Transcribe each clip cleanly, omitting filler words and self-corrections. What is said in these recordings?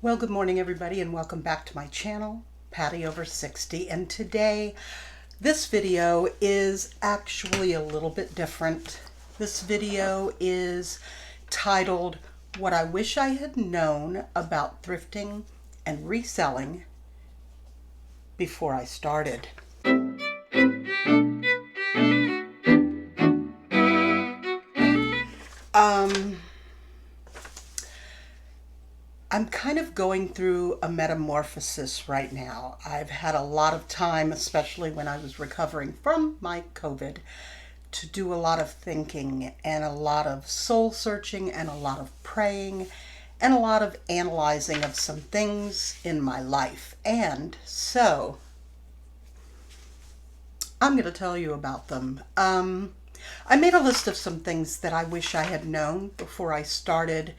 Well, good morning, everybody, and welcome back to my channel, Patti over 60. And today, this video is actually a little bit different. This video is titled, What I Wish I Had Known About Thrifting and Reselling Before I Started. I'm kind of going through a metamorphosis right now. I've had a lot of time, especially when I was recovering from my COVID, to do a lot of thinking and a lot of soul searching and a lot of praying and a lot of analyzing of some things in my life. And so I'm going to tell you about them. I made a list of some things that I wish I had known before I started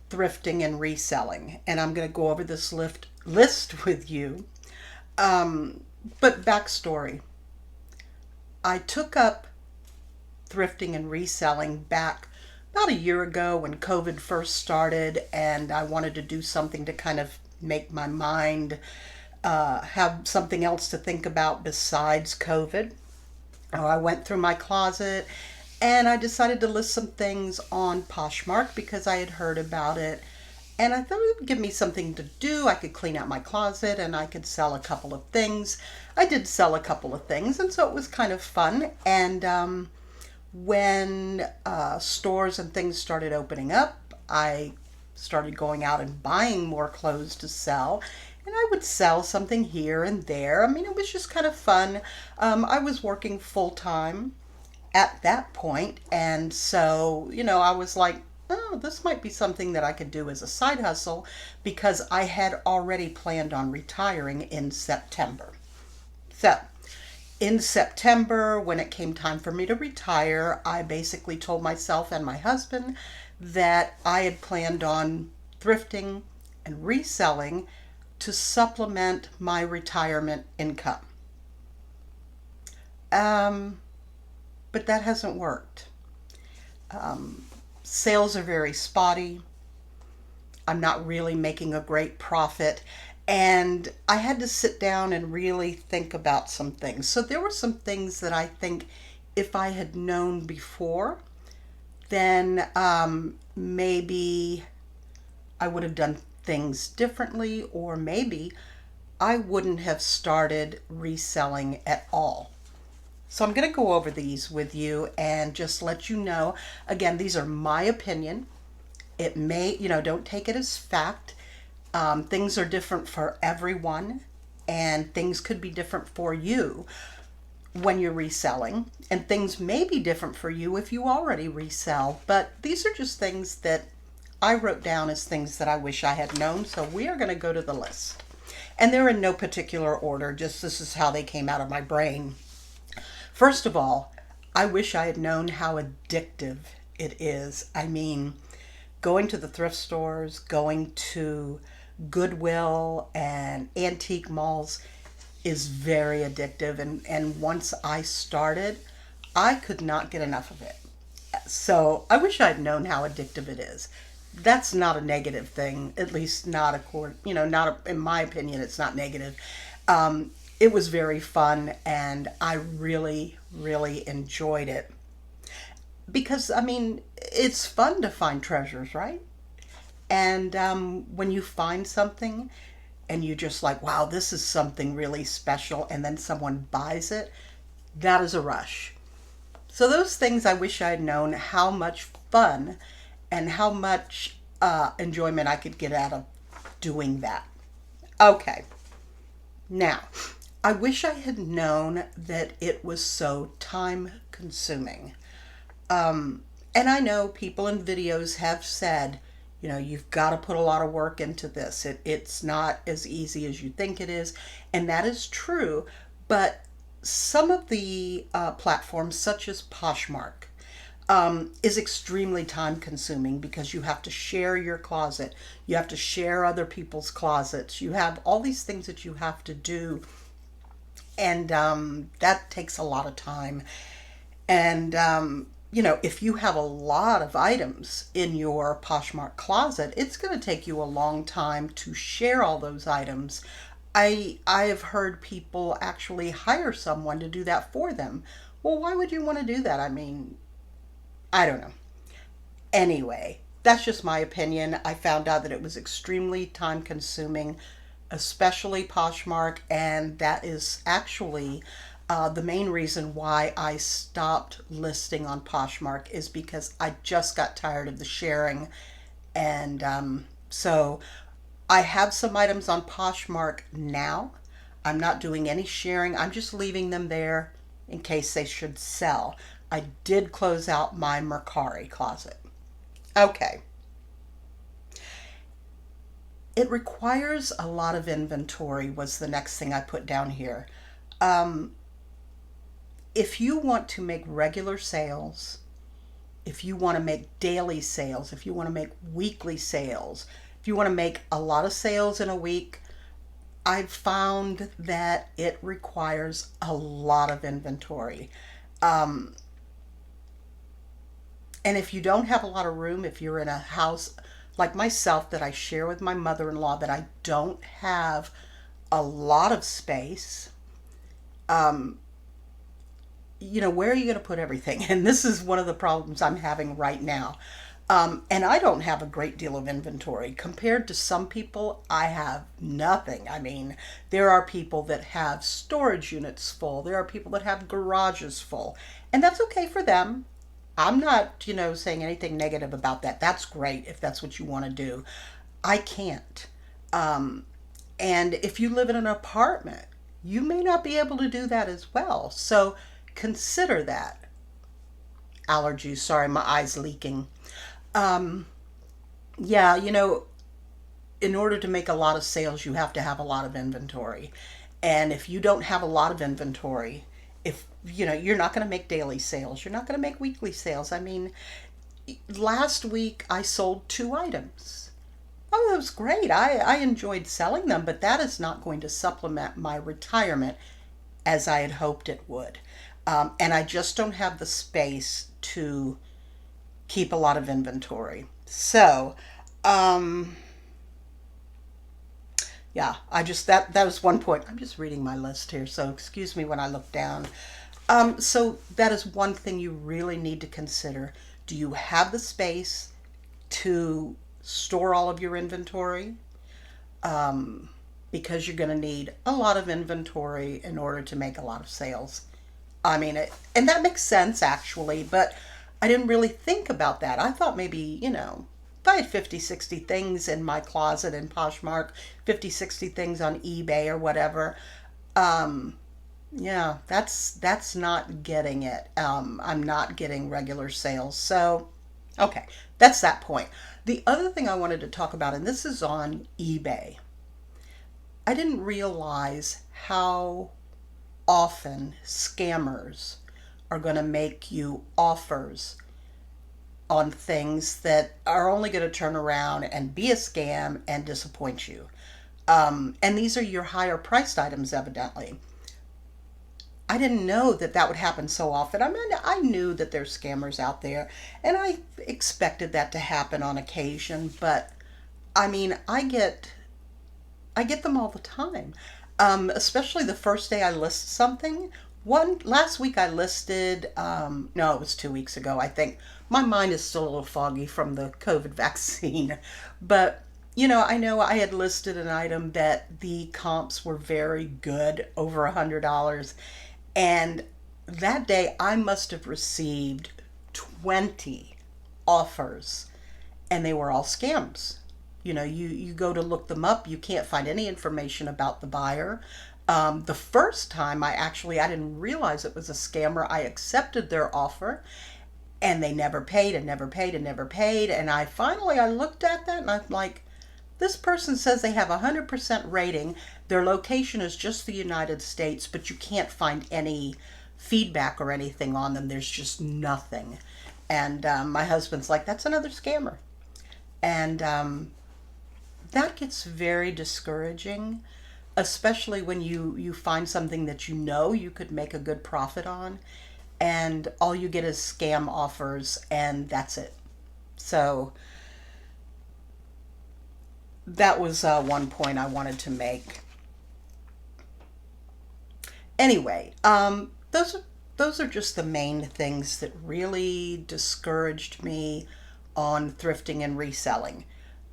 thrifting and reselling, and I'm going to go over this list with you. But backstory, I took up thrifting and reselling back about a year ago when COVID first started, and I wanted to do something to kind of make my mind have something else to think about besides COVID. I went through my closet and I decided to list some things on Poshmark because I had heard about it. And I thought it would give me something to do. I could clean out my closet and I could sell a couple of things. I did sell a couple of things, and so it was kind of fun. And when stores and things started opening up, I started going out and buying more clothes to sell. And I would sell something here and there. I mean, it was just kind of fun. I was working full time at that point, and so, I was like, oh, this might be something that I could do as a side hustle because I had already planned on retiring in September. So, in September, when it came time for me to retire, I basically told myself and my husband that I had planned on thrifting and reselling to supplement my retirement income. But that hasn't worked. Sales are very spotty. I'm not really making a great profit. And I had to sit down and really think about some things. So there were some things that I think if I had known before, then maybe I would have done things differently, or maybe I wouldn't have started reselling at all. So I'm going to go over these with you and just let you know, again, these are my opinion. It may, don't take it as fact. Things are different for everyone, and things could be different for you when you're reselling, and things may be different for you if you already resell. But these are just things that I wrote down as things that I wish I had known. So we are going to go to the list. And they're in no particular order, just this is how they came out of my brain. First of all, I wish I had known how addictive it is. I mean, going to the thrift stores, going to Goodwill and antique malls is very addictive. And once I started, I could not get enough of it. So I wish I'd known how addictive it is. That's not a negative thing, at least not in my opinion, it's not negative. It was very fun, and I really, really enjoyed it. Because, I mean, it's fun to find treasures, right? And when you find something and you just like, wow, this is something really special, and then someone buys it, that is a rush. So those things I wish I had known how much fun and how much enjoyment I could get out of doing that. Okay, now, I wish I had known that it was so time consuming. And I know people in videos have said, you've got to put a lot of work into this. It's not as easy as you think it is. And that is true. But some of the platforms, such as Poshmark, is extremely time consuming because you have to share your closet. You have to share other people's closets. You have all these things that you have to do. And that takes a lot of time. And if you have a lot of items in your Poshmark closet, it's going to take you a long time to share all those items. I have heard people actually hire someone to do that for them. Well, why would you want to do that? I mean, I don't know. Anyway, that's just my opinion. I found out that it was extremely time consuming, especially Poshmark, and that is actually the main reason why I stopped listing on Poshmark is because I just got tired of the sharing. And so I have some items on Poshmark now. I'm not doing any sharing, I'm just leaving them there in case they should sell. I did close out my Mercari closet. Okay. It requires a lot of inventory, was the next thing I put down here. Um, if you want to make regular sales, if you want to make daily sales, if you want to make weekly sales, if you want to make a lot of sales in a week, I've found that it requires a lot of inventory. Um, and if you don't have a lot of room, if you're in a house like myself that I share with my mother in law, that I don't have a lot of space, um, where are you going to put everything? And this is one of the problems I'm having right now. And I don't have a great deal of inventory. Compared to some people, I have nothing. I mean, there are people that have storage units full, there are people that have garages full, and that's okay for them. I'm not, saying anything negative about that. That's great if that's what you want to do. I can't. Um, and if you live in an apartment, you may not be able to do that as well. So consider that. Allergies, sorry, my eyes leaking. Um, yeah, in order to make a lot of sales, you have to have a lot of inventory. And if you don't have a lot of inventory, if you're not going to make daily sales, you're not going to make weekly sales. I mean, last week I sold 2 items. Oh, that was great. I enjoyed selling them, but that is not going to supplement my retirement as I had hoped it would. And I just don't have the space to keep a lot of inventory. So, um, yeah, that was one point. I'm just reading my list here, so excuse me when I look down. So that is one thing you really need to consider. Do you have the space to store all of your inventory? Um, because you're going to need a lot of inventory in order to make a lot of sales. I mean, and that makes sense actually, but I didn't really think about that. I thought maybe, if I had 50, 60 things in my closet in Poshmark, 50, 60 things on eBay or whatever, um, yeah, that's not getting it. I'm not getting regular sales. So, okay, that's that point. The other thing I wanted to talk about, and this is on eBay, I didn't realize how often scammers are going to make you offers on things that are only going to turn around and be a scam and disappoint you. And these are your higher priced items, evidently. I didn't know that that would happen so often. I mean, I knew that there's scammers out there, and I expected that to happen on occasion. But I mean, I get them all the time. Especially the first day I list something. One last week I listed, no, it was 2 weeks ago, I think. My mind is still a little foggy from the COVID vaccine. But, I know I had listed an item that the comps were very good, over $100. And that day I must have received 20 offers, and they were all scams. You go to look them up, you can't find any information about the buyer. The first time I didn't realize it was a scammer. I accepted their offer, and they never paid and never paid and never paid. And I looked at that and I'm like, this person says they have a 100% rating. Their location is just the United States, but you can't find any feedback or anything on them. There's just nothing. And my husband's like, that's another scammer. And that gets very discouraging, especially when you find something that you could make a good profit on. and all you get is scam offers, and that's it. So that was one point I wanted to make. Anyway, those are just the main things that really discouraged me on thrifting and reselling.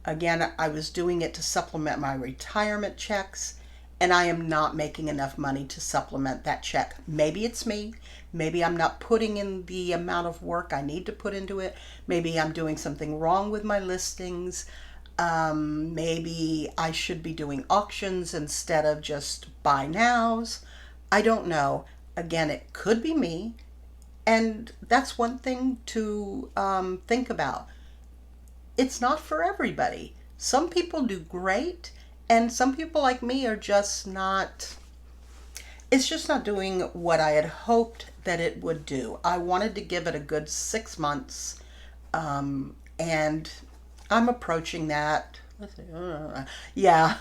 Again, I was doing it to supplement my retirement checks, and I am not making enough money to supplement that check. Maybe it's me. Maybe I'm not putting in the amount of work I need to put into it. Maybe I'm doing something wrong with my listings. Maybe I should be doing auctions instead of just buy nows. I don't know. Again, it could be me. And that's one thing to think about. It's not for everybody. Some people do great, and some people like me are just not, it's just not doing what I had hoped that it would do. I wanted to give it a good 6 months, and I'm approaching that. Let's see, yeah.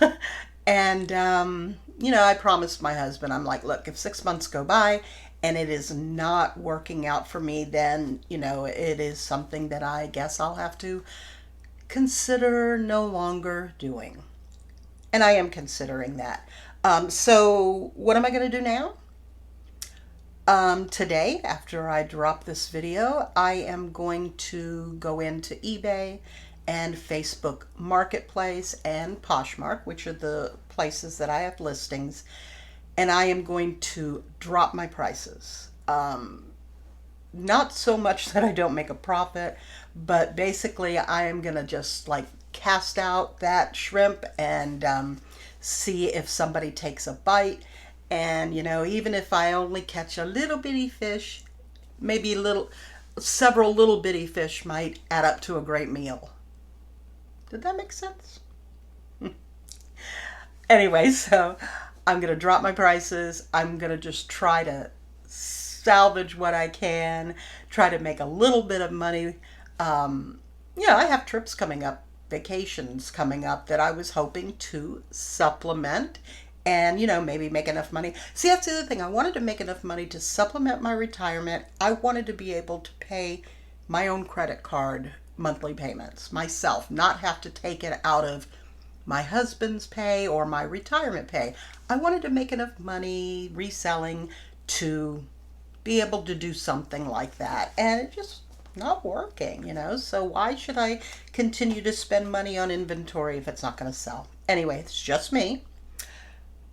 And, I promised my husband, I'm like, look, if 6 months go by and it is not working out for me, then, it is something that I guess I'll have to consider no longer doing. And I am considering that. So what am I going to do now? Today, after I drop this video, I am going to go into eBay and Facebook Marketplace and Poshmark, which are the places that I have listings, and I am going to drop my prices. Not so much that I don't make a profit, but basically I am going to just like cast out that shrimp and see if somebody takes a bite. And, even if I only catch a little bitty fish, maybe several little bitty fish might add up to a great meal. Did that make sense? Anyway, so I'm going to drop my prices. I'm going to just try to salvage what I can, try to make a little bit of money. I have trips coming up, vacations coming up that I was hoping to supplement and, maybe make enough money. See, that's the other thing. I wanted to make enough money to supplement my retirement. I wanted to be able to pay my own credit card monthly payments myself, not have to take it out of my husband's pay or my retirement pay. I wanted to make enough money reselling to be able to do something like that. And it just not working, So why should I continue to spend money on inventory if it's not going to sell? Anyway, it's just me.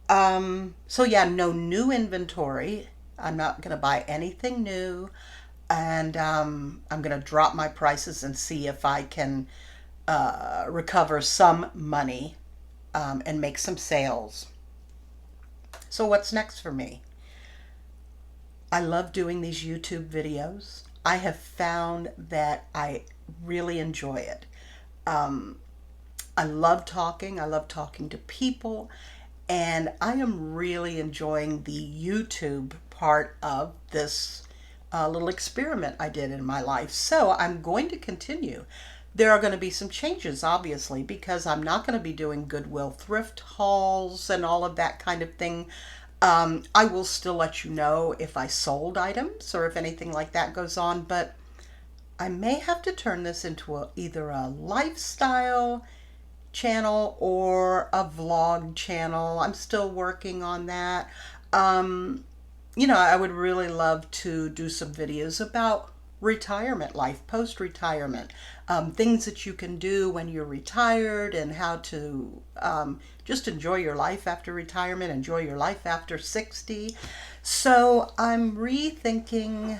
So yeah, no new inventory. I'm not going to buy anything new. And I'm going to drop my prices and see if I can recover some money and make some sales. So what's next for me? I love doing these YouTube videos. I have found that I really enjoy it. I love talking. I love talking to people. And I am really enjoying the YouTube part of this little experiment I did in my life. So I'm going to continue. There are going to be some changes, obviously, because I'm not going to be doing Goodwill thrift hauls and all of that kind of thing. I will still let you know if I sold items or if anything like that goes on, but I may have to turn this into either a lifestyle channel or a vlog channel. I'm still working on that. I would really love to do some videos about retirement life, post-retirement, things that you can do when you're retired and how to just enjoy your life after retirement, enjoy your life after 60. So I'm rethinking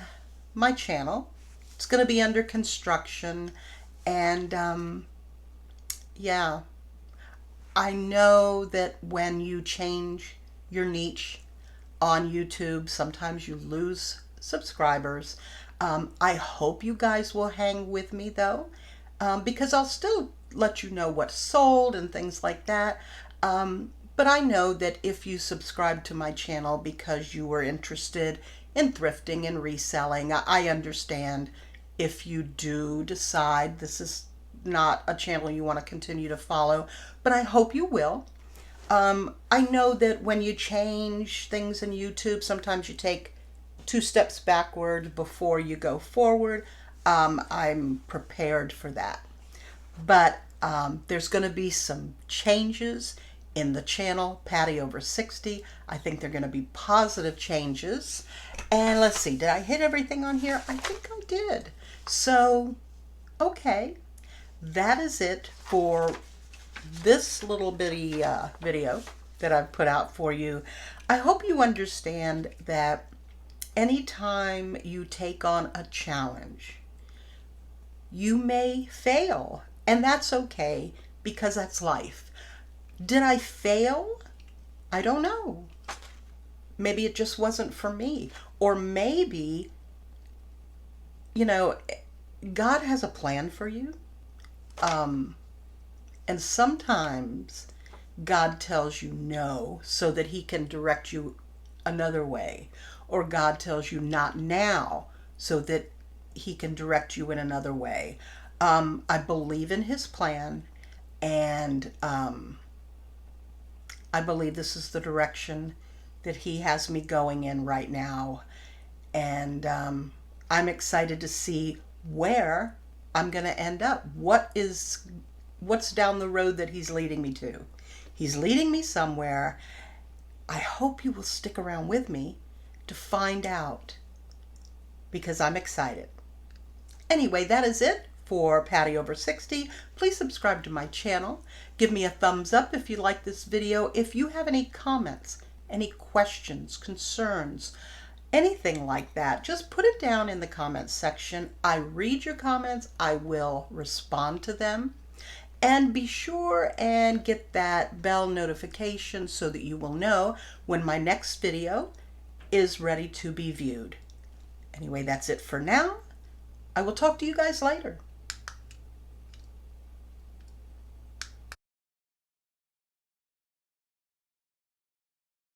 my channel. It's going to be under construction, and yeah, I know that when you change your niche on YouTube, sometimes you lose subscribers. I hope you guys will hang with me though, because I'll still let you know what's sold and things like that. But I know that if you subscribe to my channel because you were interested in thrifting and reselling, I understand if you do decide this is not a channel you want to continue to follow, but I hope you will. I know that when you change things in YouTube, sometimes you take two steps backward before you go forward. I'm prepared for that. But there's going to be some changes in the channel, Patti Over 60. I think they're going to be positive changes. And let's see, did I hit everything on here? I think I did. So, okay, that is it for this little bitty video that I've put out for you. I hope you understand that anytime you take on a challenge, you may fail, and that's okay because that's life. Did I fail? I don't know. Maybe it just wasn't for me. Or maybe, you know, God has a plan for you. And sometimes God tells you no so that he can direct you another way. Or God tells you not now so that he can direct you in another way. I believe in his plan, and I believe this is the direction that he has me going in right now. And I'm excited to see where I'm going to end up. What's down the road that he's leading me to? He's leading me somewhere. I hope you will stick around with me to find out, because I'm excited. Anyway, that is it for Patti Over 60. Please subscribe to my channel. Give me a thumbs up if you like this video. If you have any comments, any questions, concerns, anything like that, just put it down in the comments section. I read your comments. I will respond to them. And be sure and get that bell notification so that you will know when my next video is ready to be viewed. Anyway, that's it for now. I will talk to you guys later.